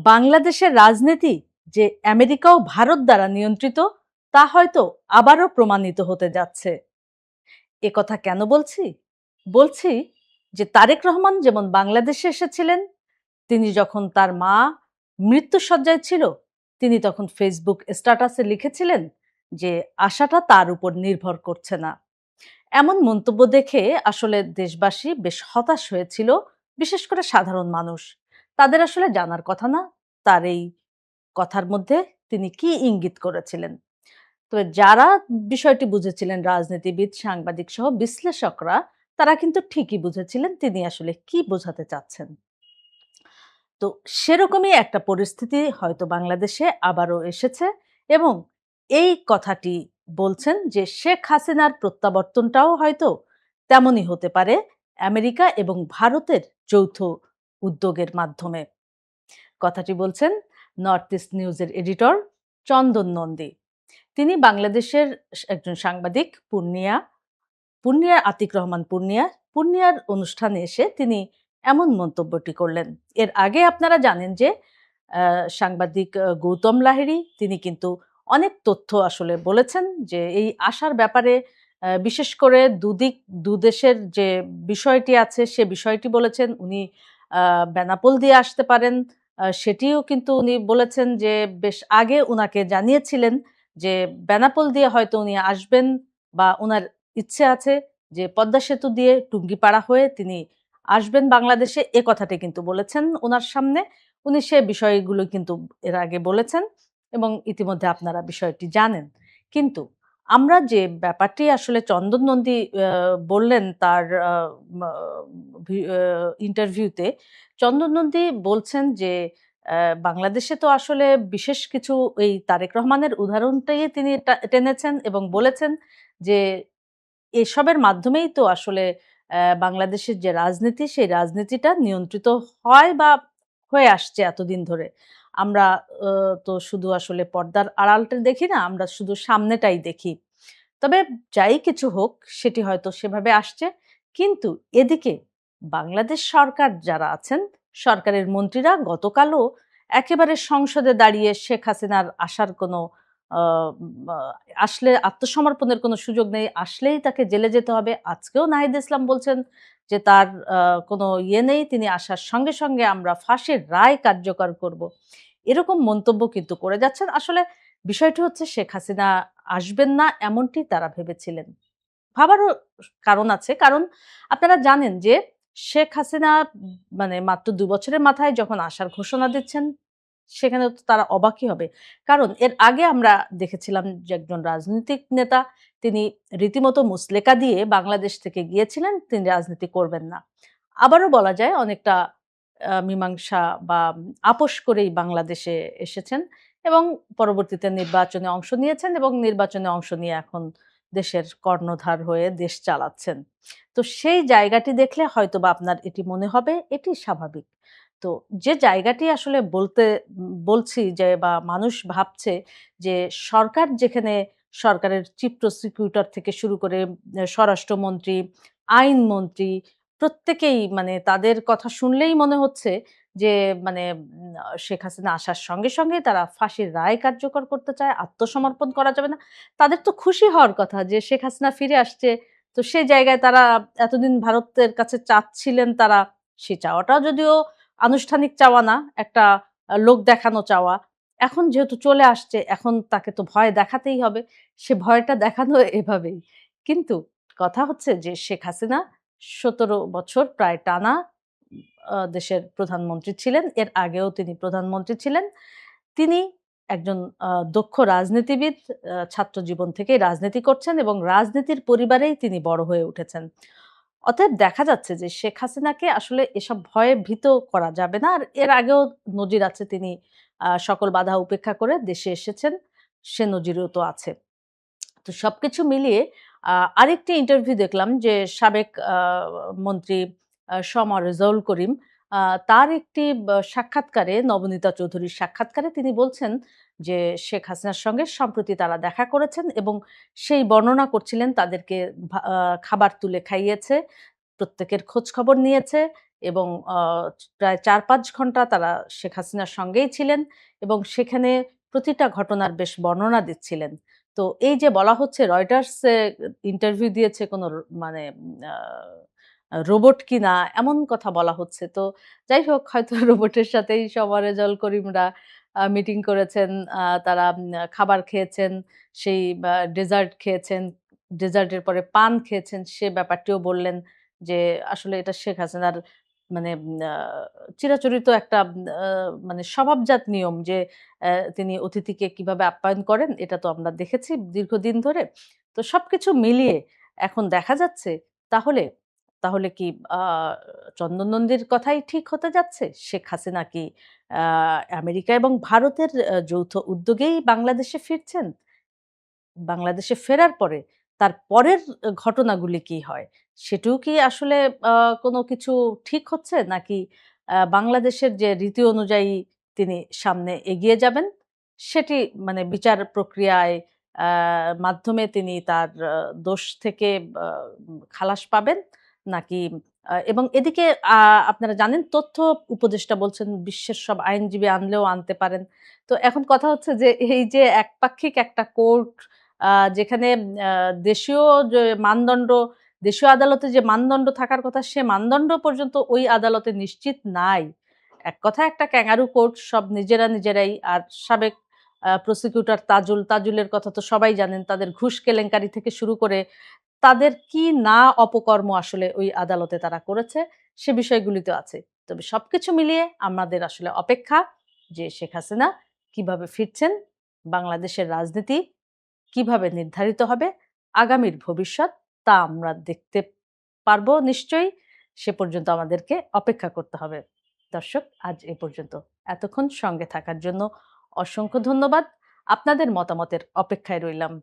বাংলাদেশের রাজনীতি যে আমেরিকা ও ভারত দ্বারা নিয়ন্ত্রিত তা হয়তো আবারও প্রমাণিত হতে যাচ্ছে। কথা কেন বলছি? বলছি যে তারেক রহমান যেমন বাংলাদেশে এসেছিলেন, তিনি যখন তার মা মৃত্যুশয্যায় ছিল, তিনি তখন ফেসবুক স্ট্যাটাসে লিখেছিলেন যে আশাটা তার উপর নির্ভর করছে না। এমন মন্তব্য দেখে আসলে দেশবাসী বেশ হতাশ হয়েছিল, বিশেষ করে সাধারণ মানুষ। তাদের আসলে জানার কথা না তার এই কথার মধ্যে তিনি কি ইঙ্গিত করেছিলেন। তবে যারা বিষয়টি বুঝেছিলেন, রাজনীতিবিদ, সাংবাদিক সহ বিশ্লেষকরা, তারা কিন্তু ঠিকই বুঝেছিলেন তিনি আসলে কি বোঝাতে চাচ্ছেন। তো সেরকমই একটা পরিস্থিতি হয়তো বাংলাদেশে আবারও এসেছে এবং এই কথাটি বলছেন যে শেখ হাসিনার প্রত্যাবর্তনটাও হয়তো তেমনই হতে পারে আমেরিকা এবং ভারতের যৌথ উদ্যোগের মাধ্যমে। কথাটি বলছেন নর্থ ইস্ট নিউজের এডিটর চন্দন নন্দী। তিনি বাংলাদেশের একজন সাংবাদিক, পূর্ণিয়ার আতিক রহমান পূর্ণিয়ার অনুষ্ঠানে এসে তিনি এমন মন্তব্যটি করলেন। এর আগে আপনারা জানেন যে সাংবাদিক গৌতম লাহিড়ী তিনি কিন্তু অনেক তথ্য আসলে বলেছেন যে এই আশার ব্যাপারে, বিশেষ করে দুদেশের যে বিষয়টি আছে সে বিষয়টি বলেছেন। উনি বেনাপোল দিয়ে আসতে পারেন, সেটিও কিন্তু উনি বলেছেন যে বেশ আগে উনাকে জানিয়েছিলেন যে বেনাপোল দিয়ে হয়তো উনি আসবেন বা উনার ইচ্ছে আছে যে পদ্মা সেতু দিয়ে টুঙ্গিপাড়া হয়ে তিনি আসবেন বাংলাদেশে, কথাটি কিন্তু বলেছেন উনার সামনে। উনি সে বিষয়গুলো কিন্তু এর আগে বলেছেন এবং ইতিমধ্যে আপনারা বিষয়টি জানেন। কিন্তু আমরা যে ব্যাপারটি আসলে চন্দন নন্দী বললেন তার ইন্টারভিউতে, চন্দন নন্দী বলছেন যে বাংলাদেশে তো আসলে বিশেষ কিছু এই তারেক রহমানের উদাহরণটাই তিনি টেনেছেন এবং বলেছেন যে এসবের মাধ্যমেই তো আসলে বাংলাদেশের যে রাজনীতি, সেই রাজনীতিটা নিয়ন্ত্রিত হয় বা হয়ে আসছে এতদিন ধরে। আমরা তো শুধু আসলে পর্দার আড়ালটা দেখি না, আমরা শুধু সামনেটাই দেখি। তবে যাই কিছু হোক সেটি হয়তো সেভাবে আসছে। কিন্তু এদিকে বাংলাদেশ সরকার যারা আছেন, সরকারের মন্ত্রীরা গতকালও একেবারে সংসদে দাঁড়িয়ে শেখ হাসিনার আসার কোনো আ মা আসলে আত্মসমর্পণের কোনো সুযোগ নেই। আসলেই তাকে জেলে যেতে হবে। আজকেও নাহিদ ইসলাম বলছেন যে তার কোনো নেই। তিনি আসার সঙ্গে, সঙ্গে আমরা ফাঁসির রায় কার্যকর করব। এরকম মন্তব্য কিন্তু করে যাচ্ছেন। আসলে বিষয়টি হচ্ছে শেখ হাসিনা আসবেন না এমনটি তারা ভেবেছিলেন। ভাবারও কারণ আছে। কারণ আপনারা জানেন যে শেখ হাসিনা মানে মাত্র ২ বছরের মাথায় যখন আসার ঘোষণা দিচ্ছেন, সেখানে তো তারা অবাকই হবে। কারণ এর আগে আমরা দেখেছিলাম যে একজন রাজনৈতিক নেতা তিনি রীতিমতো মুচলেকা দিয়ে বাংলাদেশ থেকে গিয়েছিলেন, তিনি রাজনীতি করবেন না। আবারও বলা যায় অনেকটা মীমাংসা বা আপোস করেই বাংলাদেশে এসেছেন এবং পরবর্তীতে নির্বাচনে অংশ নিয়েছেন এবং নির্বাচনে অংশ নিয়ে এখন দেশের কর্ণধার হয়ে দেশ চালাচ্ছেন। তো সেই জায়গাটি দেখলে হয়তোবা আপনার এটি মনে হবে এটি স্বাভাবিক। তো যে জায়গাটি আসলে বলছি যে বা মানুষ ভাবছে যে সরকার যেখানে সরকারের চিফ প্রসিকিউটর থেকে শুরু করে স্বরাষ্ট্রমন্ত্রী, আইনমন্ত্রী প্রত্যেকেই মানে তাদের কথা শুনলেই মনে হচ্ছে যে মানে শেখ হাসিনা আসার সঙ্গে, সঙ্গে তারা ফাঁসির রায় কার্যকর করতে চায়, আত্মসমর্পণ করা যাবে না। তাদের তো খুশি হওয়ার কথা যে শেখ হাসিনা ফিরে আসছে। তো সেই জায়গায় তারা এতদিন ভারতের কাছে চাচ্ছিলেন তারা, সেই চাওয়াটাও যদিও আনুষ্ঠানিক চাওয়া না, একটা লোক দেখানো চাওয়া। এখন যেহেতু চলে আসছে, এখন তাকে তো ভয় দেখাতেই হবে। সে ভয়টা দেখানো এভাবেই। কিন্তু কথা হচ্ছে যে শেখ হাসিনা ১৭ বছর প্রায় টানা দেশের প্রধানমন্ত্রী ছিলেন। এর আগেও তিনি প্রধানমন্ত্রী ছিলেন। তিনি একজন দক্ষ রাজনীতিবিদ, ছাত্র জীবন থেকেই রাজনীতি করছেন এবং রাজনীতির পরিবারেই তিনি বড় হয়ে উঠেছেন। অতএব দেখা যাচ্ছে যে শেখ হাসিনাকে আসলে এসব ভয়ে ভীত করা যাবে না। আর এর আগেও নজির আছে তিনি সকল বাধা উপেক্ষা করে দেশে এসেছেন। সে নজিরও তো আছে। তো সবকিছু মিলিয়ে আ আরেকটি ইন্টারভিউ দেখলাম যে সাবেক মন্ত্রী শমা রেজাউল করিম, আ তার একটি সাক্ষাৎকারে, নবনীতা চৌধুরীর সাক্ষাৎকারে তিনি বলছেন যে শেখ হাসিনার সঙ্গে সম্প্রতি তারা দেখা করেছেন এবং সেই বর্ণনা করছিলেন তাদেরকে ভা আ খাবার তুলে খাইয়েছে, প্রত্যেকের খোঁজখবর নিয়েছে এবং প্রায় ৪-৫ ঘন্টা তারা শেখ হাসিনার সঙ্গেই ছিলেন এবং সেখানে প্রতিটা ঘটনার বেশ বর্ণনা দিচ্ছিলেন। তো এই যে বলা হচ্ছে রয়টার্স ইন্টারভিউ দিয়েছে কোনো মানে আ রোবট কিনা এমন কথা বলা হচ্ছে। তো যাই হোক হয়তো রোবটের সাথেই সব রেজাউল করিমরা মিটিং করেছেন। তারা খাবার খেয়েছেন, সেই ডেজার্ট খেয়েছেন। ডেজার্টের পরে পান খেয়েছেন। সে ব্যাপারটিও বললেন যে আসলে এটা শেখ হাসিনার মানে চিরাচরিত একটা আ মানে স্বভাবজাত নিয়ম যে তিনি অতিথিকে কিভাবে আপ্যায়ন করেন এটা তো আমরা দেখেছি দীর্ঘদিন ধরে। তো সবকিছু মিলিয়ে এখন দেখা যাচ্ছে তাহলে, তাহলে কি আ চন্দন নন্দীর কথাই ঠিক হতে যাচ্ছে? শেখ হাসিনা কি আ আমেরিকা এবং ভারতের যৌথ উদ্যোগেই বাংলাদেশে ফিরছেন? বাংলাদেশে ফেরার পরে তার পরের ঘটনাগুলি কি হয়? সেটিও কি আসলে আ কোনো কিছু ঠিক হচ্ছে? নাকি বাংলাদেশের যে রীতি অনুযায়ী তিনি সামনে এগিয়ে যাবেন, সেটি মানে বিচার প্রক্রিয়ায় আ মাধ্যমে তিনি তার দোষ থেকে আ খালাস পাবেন? নাকি এবং এদিকে আ আপনারা জানেন তথ্য উপদেষ্টা বলছেন বিশ্বের সব আইনজীবী আনলেও আনতে পারেন। তো এখন কথা হচ্ছে যে এই যে একপাক্ষিক একটা কোর্ট আ যেখানে আ দেশীয় যে মানদণ্ড, দেশীয় আদালতে যে মানদণ্ড থাকার কথা সে মানদণ্ড পর্যন্ত ওই আদালতে নিশ্চিত নাই। এক কথায় একটা ক্যাঙ্গারু কোর্ট সব নিজেরাই আর সাবেক প্রসিকিউটর তাজুল, তাজুলের কথা তো সবাই জানেন। তাদের ঘুষ কেলেঙ্কারি থেকে শুরু করে তাদের কি না অপকর্ম আসলে ওই আদালতে তারা করেছে সে বিষয়গুলি তো আছে। তবে সবকিছু মিলিয়ে আমাদের আসলে অপেক্ষা যে শেখ হাসিনা কিভাবে ফিরছেন, বাংলাদেশের রাজনীতি কিভাবে নির্ধারিত হবে, আগামীর ভবিষ্যৎ তা আমরা দেখতে পারবো নিশ্চয়ই। সে পর্যন্ত আমাদেরকে অপেক্ষা করতে হবে। দর্শক আজ এ পর্যন্ত। এতক্ষণ সঙ্গে থাকার জন্য অসংখ্য ধন্যবাদ। আপনাদের মতামতের অপেক্ষায় রইলাম।